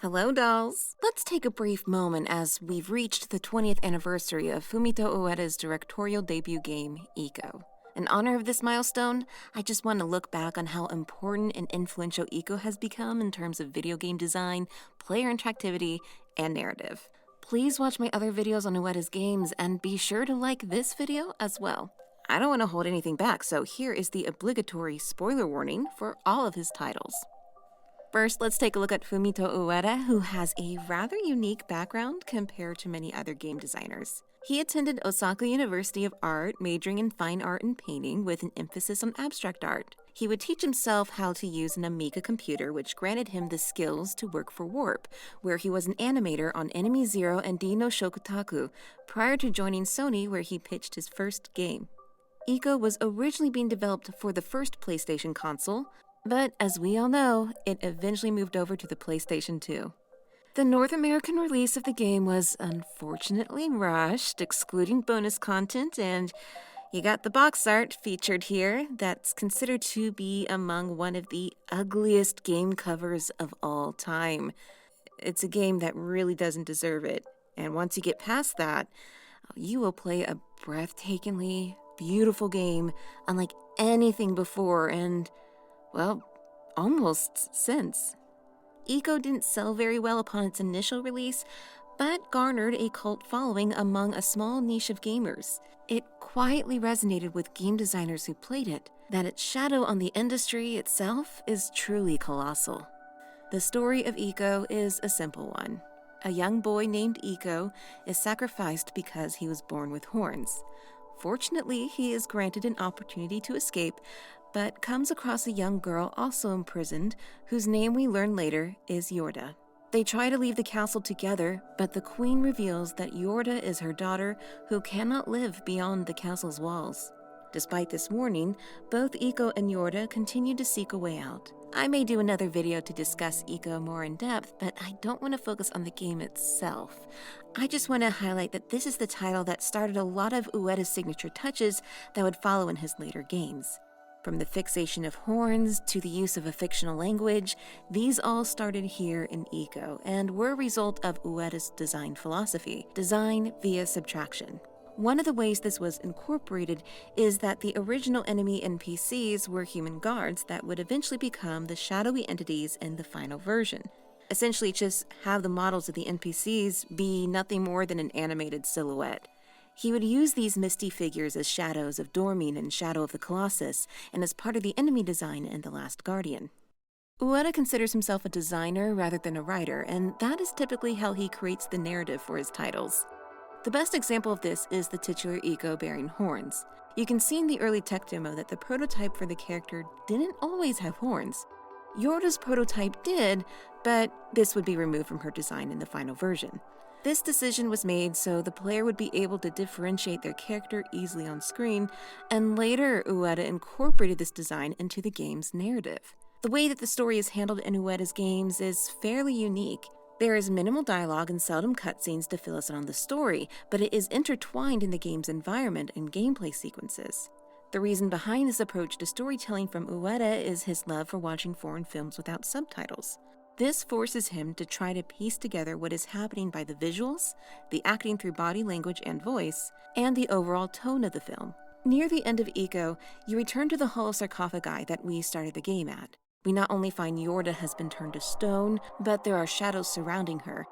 Hello, dolls! Let's take a brief moment as we've reached the 20th anniversary of Fumito Ueda's directorial debut game, Ico. In honor of this milestone, I just want to look back on how important and influential Ico has become in terms of video game design, player interactivity, and narrative. Please watch my other videos on Ueda's games and be sure to like this video as well. I don't want to hold anything back, so here is the obligatory spoiler warning for all of his titles. First, let's take a look at Fumito Ueda, who has a rather unique background compared to many other game designers. He attended Osaka University of Art, majoring in fine art and painting with an emphasis on abstract art. He would teach himself how to use an Amiga computer, which granted him the skills to work for Warp, where he was an animator on Enemy Zero and Dino Shokutaku, prior to joining Sony, where he pitched his first game. Ico was originally being developed for the first PlayStation console, but as we all know, it eventually moved over to the PlayStation 2. The North American release of the game was unfortunately rushed, excluding bonus content, and you got the box art featured here that's considered to be among one of the ugliest game covers of all time. It's a game that really doesn't deserve it, and once you get past that, you will play a breathtakingly beautiful game unlike anything before and, well, almost since. Ico didn't sell very well upon its initial release, but garnered a cult following among a small niche of gamers. It quietly resonated with game designers who played it, that its shadow on the industry itself is truly colossal. The story of Ico is a simple one. A young boy named Ico is sacrificed because he was born with horns. Fortunately, he is granted an opportunity to escape, but comes across a young girl also imprisoned, whose name we learn later is Yorda. They try to leave the castle together, but the queen reveals that Yorda is her daughter who cannot live beyond the castle's walls. Despite this warning, both Ico and Yorda continue to seek a way out. I may do another video to discuss Ico more in depth, but I don't want to focus on the game itself. I just want to highlight that this is the title that started a lot of Ueda's signature touches that would follow in his later games. From the fixation of horns to the use of a fictional language, these all started here in Ico and were a result of Ueda's design philosophy, design via subtraction. One of the ways this was incorporated is that the original enemy NPCs were human guards that would eventually become the shadowy entities in the final version. Essentially just have the models of the NPCs be nothing more than an animated silhouette. He would use these misty figures as shadows of Dormine and Shadow of the Colossus, and as part of the enemy design in The Last Guardian. Ueda considers himself a designer rather than a writer, and that is typically how he creates the narrative for his titles. The best example of this is the titular Ico bearing horns. You can see in the early tech demo that the prototype for the character didn't always have horns. Yorda's prototype did, but this would be removed from her design in the final version. This decision was made so the player would be able to differentiate their character easily on screen, and later Ueda incorporated this design into the game's narrative. The way that the story is handled in Ueda's games is fairly unique. There is minimal dialogue and seldom cutscenes to fill us in on the story, but it is intertwined in the game's environment and gameplay sequences. The reason behind this approach to storytelling from Ueda is his love for watching foreign films without subtitles. This forces him to try to piece together what is happening by the visuals, the acting through body language and voice, and the overall tone of the film. Near the end of Ico, you return to the Hall of Sarcophagi that we started the game at. We not only find Yorda has been turned to stone, but there are shadows surrounding her.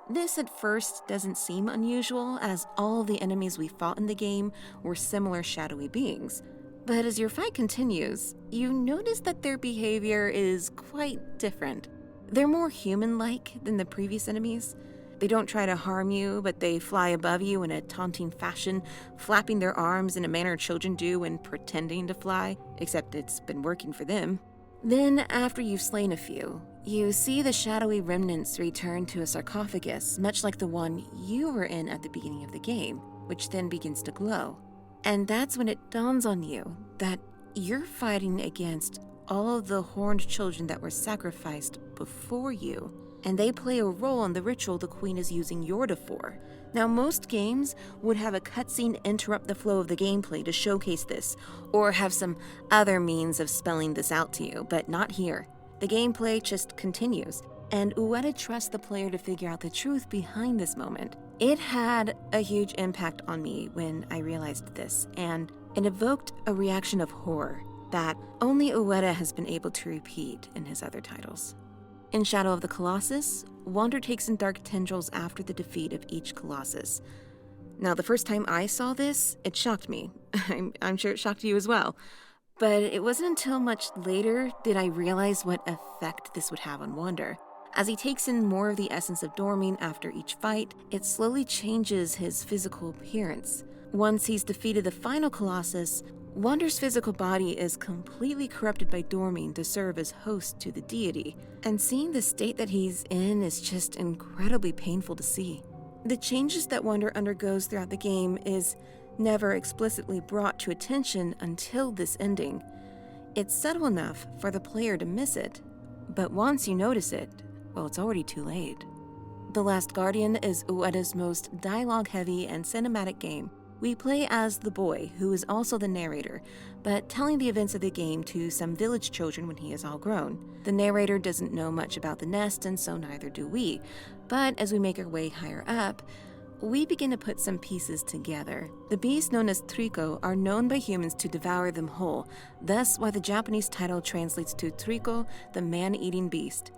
This at first doesn't seem unusual, as all of the enemies we fought in the game were similar shadowy beings. But as your fight continues, you notice that their behavior is quite different. They're more human-like than the previous enemies. They don't try to harm you, but they fly above you in a taunting fashion, flapping their arms in a manner children do when pretending to fly, except it's been working for them. Then, after you've slain a few, you see the shadowy remnants return to a sarcophagus, much like the one you were in at the beginning of the game, which then begins to glow. And that's when it dawns on you that you're fighting against all of the horned children that were sacrificed before you, and they play a role in the ritual the queen is using Yorda for. Now, most games would have a cutscene interrupt the flow of the gameplay to showcase this, or have some other means of spelling this out to you, but not here. The gameplay just continues. and Ueda trusts the player to figure out the truth behind this moment. It had a huge impact on me when I realized this, and it evoked a reaction of horror that only Ueda has been able to repeat in his other titles. In Shadow of the Colossus, Wander takes in dark tendrils after the defeat of each Colossus. Now, the first time I saw this, it shocked me. I'm sure it shocked you as well. But it wasn't until much later did I realize what effect this would have on Wander. As he takes in more of the essence of Dorming after each fight, it slowly changes his physical appearance. Once he's defeated the final Colossus, Wander's physical body is completely corrupted by Dorming to serve as host to the deity, and seeing the state that he's in is just incredibly painful to see. The changes that Wander undergoes throughout the game is never explicitly brought to attention until this ending. It's subtle enough for the player to miss it, but once you notice it, well, it's already too late. The Last Guardian is Ueda's most dialogue-heavy and cinematic game. We play as the boy, who is also the narrator, but telling the events of the game to some village children when he is all grown. The narrator doesn't know much about the nest, and so neither do we. But as we make our way higher up, we begin to put some pieces together. The beasts known as Trico are known by humans to devour them whole, thus why the Japanese title translates to Trico, the man-eating beast.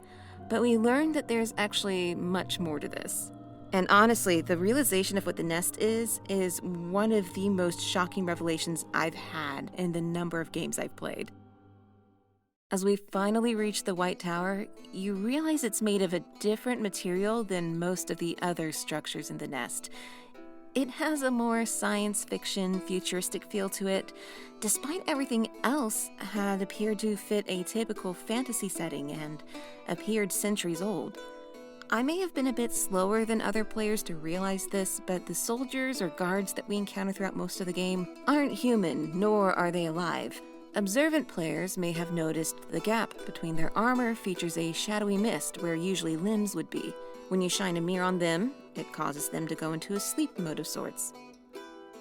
But we learn that there's actually much more to this. And honestly, the realization of what the nest is one of the most shocking revelations I've had in the number of games I've played. As we finally reach the White Tower, you realize it's made of a different material than most of the other structures in the nest. It has a more science fiction, futuristic feel to it, despite everything else had appeared to fit a typical fantasy setting and appeared centuries old. I may have been a bit slower than other players to realize this, but the soldiers or guards that we encounter throughout most of the game aren't human, nor are they alive. Observant players may have noticed the gap between their armor features a shadowy mist where usually limbs would be. When you shine a mirror on them, it causes them to go into a sleep mode of sorts.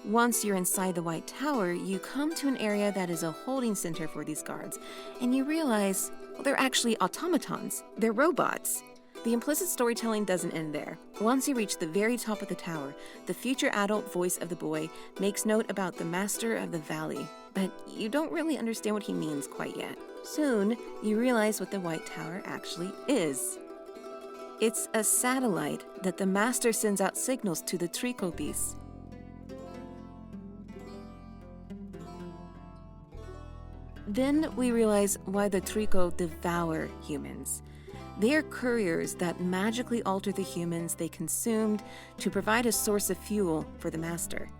Once you're inside the White Tower, you come to an area that is a holding center for these guards, and you realize, well, they're actually automatons. They're robots. The implicit storytelling doesn't end there. Once you reach the very top of the tower, the future adult voice of the boy makes note about the Master of the Valley, but you don't really understand what he means quite yet. Soon, you realize what the White Tower actually is. It's a satellite that the Master sends out signals to the Trico beasts. Then we realize why the Trico devour humans. They are couriers that magically alter the humans they consumed to provide a source of fuel for the Master.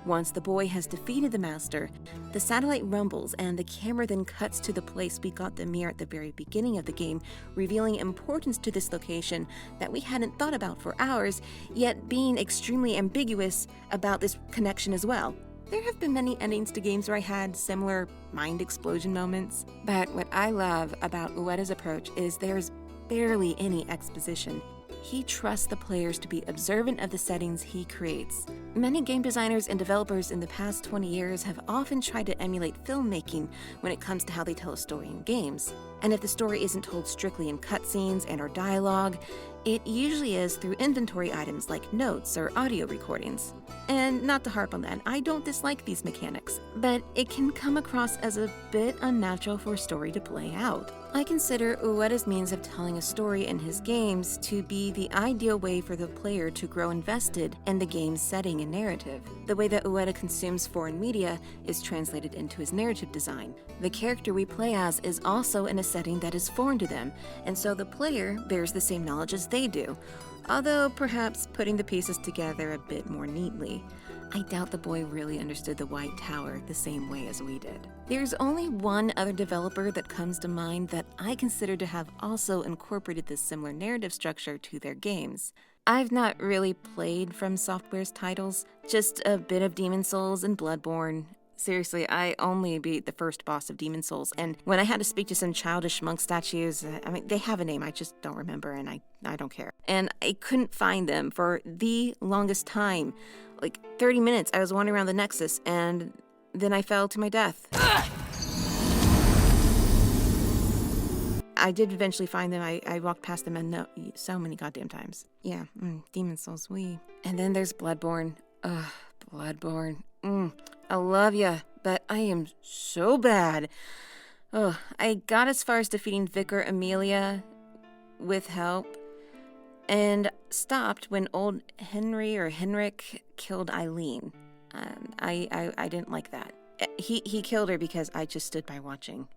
Once the boy has defeated the Master, the satellite rumbles and the camera then cuts to the place we got the mirror at the very beginning of the game, revealing importance to this location that we hadn't thought about for hours, yet being extremely ambiguous about this connection as well. There have been many endings to games where I had similar mind explosion moments, but what I love about Ueda's approach is there's barely any exposition. He trusts the players to be observant of the settings he creates. Many game designers and developers in the past 20 years have often tried to emulate filmmaking when it comes to how they tell a story in games. And if the story isn't told strictly in cutscenes and/or dialogue, it usually is through inventory items like notes or audio recordings. And not to harp on that, I don't dislike these mechanics, but it can come across as a bit unnatural for a story to play out. I consider Ueda's means of telling a story in his games to be the ideal way for the player to grow invested in the game's setting and narrative. The way that Ueda consumes foreign media is translated into his narrative design. The character we play as is also in a setting that is foreign to them, and so the player bears the same knowledge as they do, although perhaps putting the pieces together a bit more neatly. I doubt the boy really understood the White Tower the same way as we did. There's only one other developer that comes to mind that I consider to have also incorporated this similar narrative structure to their games. I've not really played From Software's titles, just a bit of Demon's Souls and Bloodborne. Seriously, I only beat the first boss of Demon's Souls, and when I had to speak to some childish monk statues, they have a name, I just don't remember, and I don't care. And I couldn't find them for the longest time. Like 30 minutes, I was wandering around the Nexus, and then I fell to my death. I did eventually find them. I walked past them so many goddamn times. Yeah, Demon Souls, And then there's Bloodborne. Ugh, Bloodborne. I love ya, but I am so bad. Oh, I got as far as defeating Vicar Amelia with help, and stopped when old Henrik killed Eileen. I didn't like that. He killed her because I just stood by watching.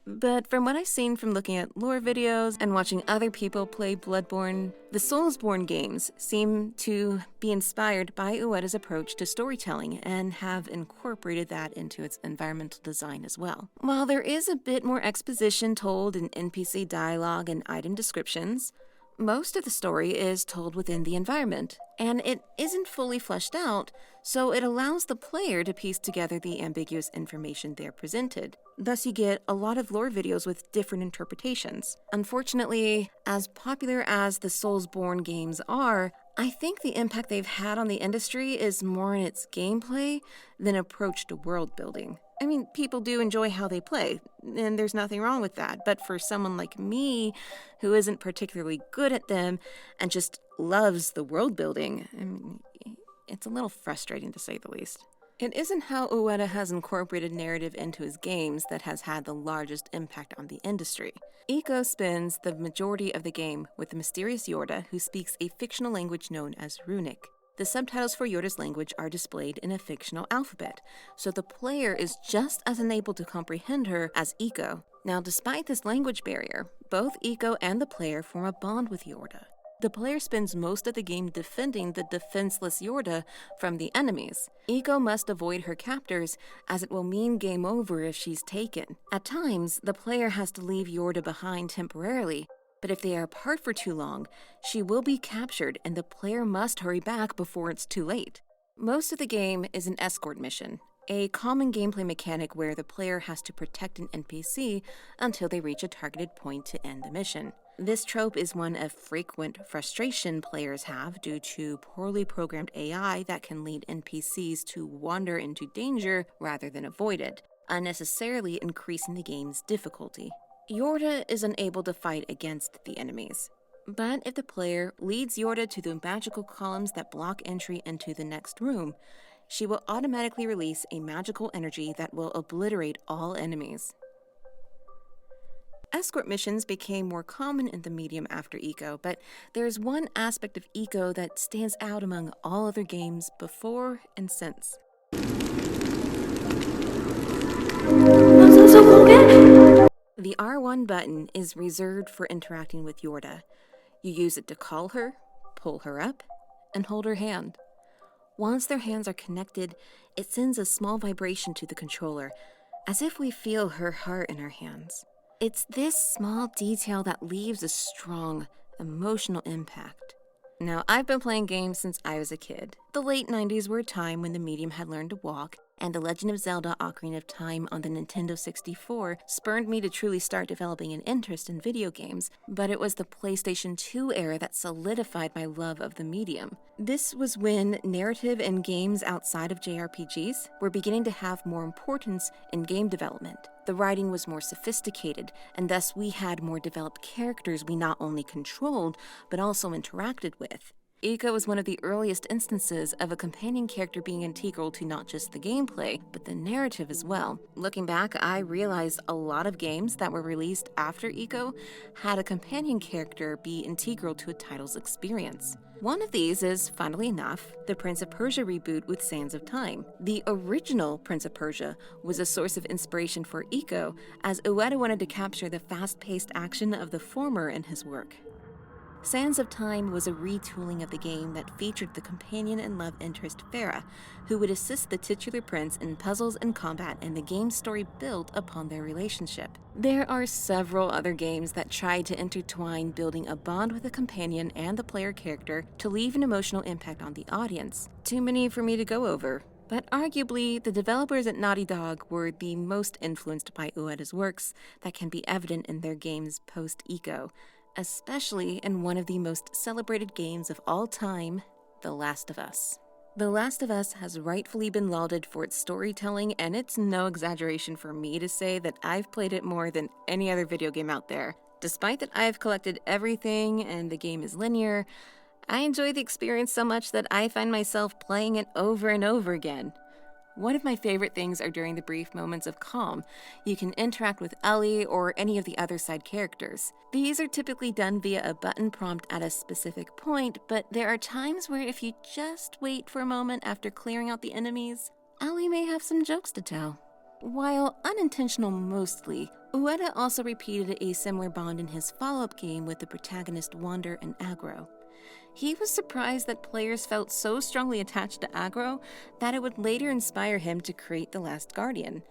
But from what I've seen from looking at lore videos and watching other people play Bloodborne, the Soulsborne games seem to be inspired by Ueda's approach to storytelling and have incorporated that into its environmental design as well. While there is a bit more exposition told in NPC dialogue and item descriptions, most of the story is told within the environment, and it isn't fully fleshed out, so it allows the player to piece together the ambiguous information they're presented. Thus, you get a lot of lore videos with different interpretations. Unfortunately, as popular as the Soulsborne games are, I think the impact they've had on the industry is more in its gameplay than approach to world building. I mean, people do enjoy how they play, and there's nothing wrong with that. But for someone like me, who isn't particularly good at them and just loves the world building, I mean, it's a little frustrating to say the least. It isn't how Ueda has incorporated narrative into his games that has had the largest impact on the industry. Ico spends the majority of the game with the mysterious Yorda, who speaks a fictional language known as Runic. The subtitles for Yorda's language are displayed in a fictional alphabet, so the player is just as unable to comprehend her as Ico. Now, despite this language barrier, both Ico and the player form a bond with Yorda. The player spends most of the game defending the defenseless Yorda from the enemies. Ico must avoid her captors, as it will mean game over if she's taken. At times, the player has to leave Yorda behind temporarily, but if they are apart for too long, she will be captured and the player must hurry back before it's too late. Most of the game is an escort mission, a common gameplay mechanic where the player has to protect an NPC until they reach a targeted point to end the mission. This trope is one of frequent frustration players have due to poorly programmed AI that can lead NPCs to wander into danger rather than avoid it, unnecessarily increasing the game's difficulty. Yorda is unable to fight against the enemies, but if the player leads Yorda to the magical columns that block entry into the next room, she will automatically release a magical energy that will obliterate all enemies. Escort missions became more common in the medium after Ico, but there's one aspect of Ico that stands out among all other games before and since. The R1 button is reserved for interacting with Yorda. You use it to call her, pull her up, and hold her hand. Once their hands are connected, it sends a small vibration to the controller, as if we feel her heart in our hands. It's this small detail that leaves a strong, emotional impact. Now, I've been playing games since I was a kid. The late 90s were a time when the medium had learned to walk, and The Legend of Zelda: Ocarina of Time on the Nintendo 64 spurred me to truly start developing an interest in video games, but it was the PlayStation 2 era that solidified my love of the medium. This was when narrative and games outside of JRPGs were beginning to have more importance in game development. The writing was more sophisticated, and thus we had more developed characters we not only controlled, but also interacted with. Ico was one of the earliest instances of a companion character being integral to not just the gameplay, but the narrative as well. Looking back, I realized a lot of games that were released after Ico had a companion character be integral to a title's experience. One of these is, funnily enough, the Prince of Persia reboot with Sands of Time. The original Prince of Persia was a source of inspiration for Ico, as Ueda wanted to capture the fast-paced action of the former in his work. Sands of Time was a retooling of the game that featured the companion and love interest Farah, who would assist the titular prince in puzzles and combat, and the game's story built upon their relationship. There are several other games that try to intertwine building a bond with a companion and the player character to leave an emotional impact on the audience. Too many for me to go over. But arguably, the developers at Naughty Dog were the most influenced by Ueda's works that can be evident in their games post-Ico, especially in one of the most celebrated games of all time, The Last of Us. The Last of Us has rightfully been lauded for its storytelling, and it's no exaggeration for me to say that I've played it more than any other video game out there. Despite that I've collected everything and the game is linear, I enjoy the experience so much that I find myself playing it over and over again. One of my favorite things are during the brief moments of calm. You can interact with Ellie or any of the other side characters. These are typically done via a button prompt at a specific point, but there are times where if you just wait for a moment after clearing out the enemies, Ellie may have some jokes to tell. While unintentional mostly, Ueda also repeated a similar bond in his follow-up game with the protagonist Wander and Agro. He was surprised that players felt so strongly attached to Agro that it would later inspire him to create The Last Guardian.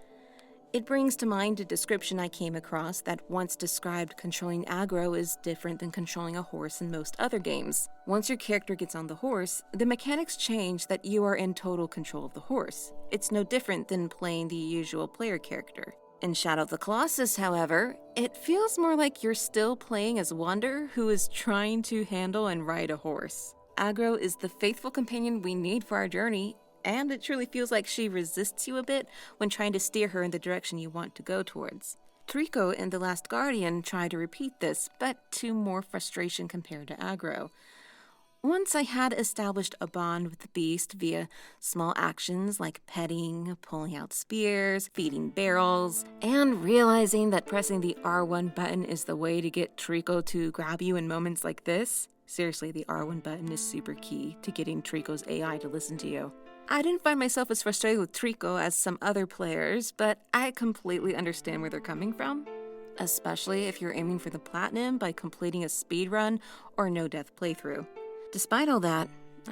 It brings to mind a description I came across that once described controlling Agro is different than controlling a horse in most other games. Once your character gets on the horse, the mechanics change that you are in total control of the horse. It's no different than playing the usual player character. In Shadow of the Colossus, however, it feels more like you're still playing as Wander, who is trying to handle and ride a horse. Agro is the faithful companion we need for our journey, and it truly feels like she resists you a bit when trying to steer her in the direction you want to go towards. Trico in The Last Guardian tried to repeat this, but to more frustration compared to Agro. Once I had established a bond with the beast via small actions like petting, pulling out spears, feeding barrels, and realizing that pressing the R1 button is the way to get Trico to grab you in moments like this. Seriously, the R1 button is super key to getting Trico's AI to listen to you. I didn't find myself as frustrated with Trico as some other players, but I completely understand where they're coming from. Especially if you're aiming for the platinum by completing a speedrun or no-death playthrough. Despite all that,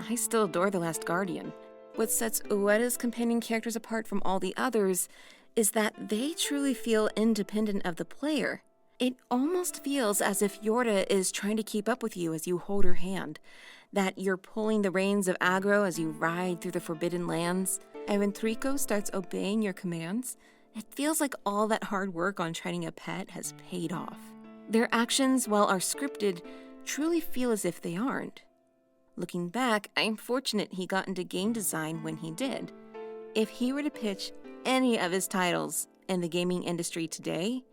I still adore The Last Guardian. What sets Ueda's companion characters apart from all the others is that they truly feel independent of the player. It almost feels as if Yorda is trying to keep up with you as you hold her hand, that you're pulling the reins of Agro as you ride through the Forbidden Lands, and when Trico starts obeying your commands, it feels like all that hard work on training a pet has paid off. Their actions, while are scripted, truly feel as if they aren't. Looking back, I'm fortunate he got into game design when he did. If he were to pitch any of his titles in the gaming industry today,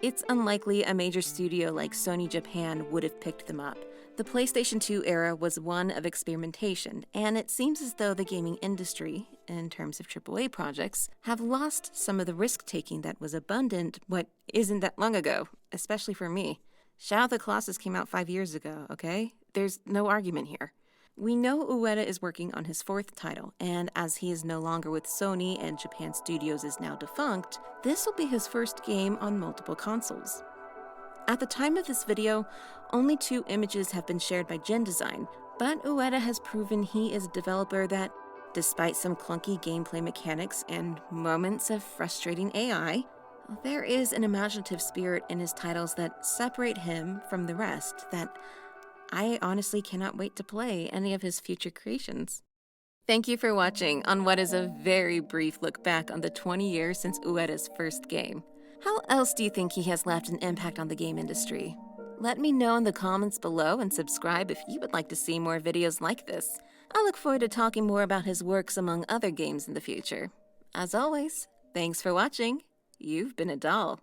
it's unlikely a major studio like Sony Japan would have picked them up. The PlayStation 2 era was one of experimentation, and it seems as though the gaming industry, in terms of AAA projects, have lost some of the risk-taking that was abundant what isn't that long ago, especially for me. Shadow of the Colossus came out 5 years ago, okay? There's no argument here. We know Ueda is working on his fourth title, and as he is no longer with Sony and Japan Studios is now defunct, this will be his first game on multiple consoles. At the time of this video, only 2 images have been shared by Gen Design, but Ueda has proven he is a developer that, despite some clunky gameplay mechanics and moments of frustrating AI, there is an imaginative spirit in his titles that separate him from the rest that I honestly cannot wait to play any of his future creations. Thank you for watching on what is a very brief look back on the 20 years since Ueda's first game. How else do you think he has left an impact on the game industry? Let me know in the comments below and subscribe if you would like to see more videos like this. I look forward to talking more about his works among other games in the future. As always, thanks for watching. You've been a doll.